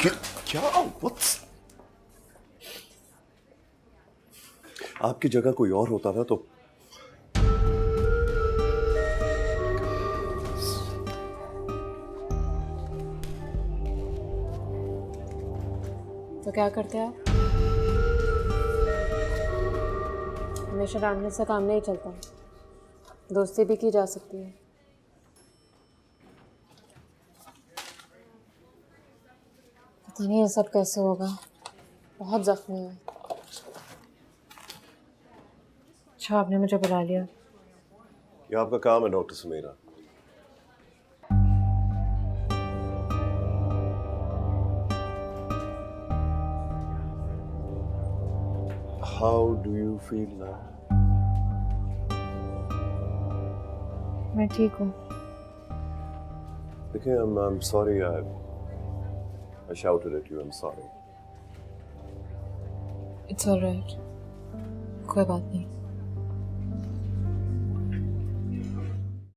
क्या What's... आपकी जगह कोई और होता ना तो क्या करते हैं आप? हमेशा डांटने से काम नहीं चलता, दोस्ती भी की जा सकती है। पता नहीं ये सब कैसे होगा, बहुत जख्मी है। अच्छा आपने मुझे बुला लिया। ये आपका काम है doctor Samira. How do you feel now? मैं ठीक हूँ। देखिए, I'm sorry I shouted at you. I'm sorry. It's all right. कोई बात नहीं।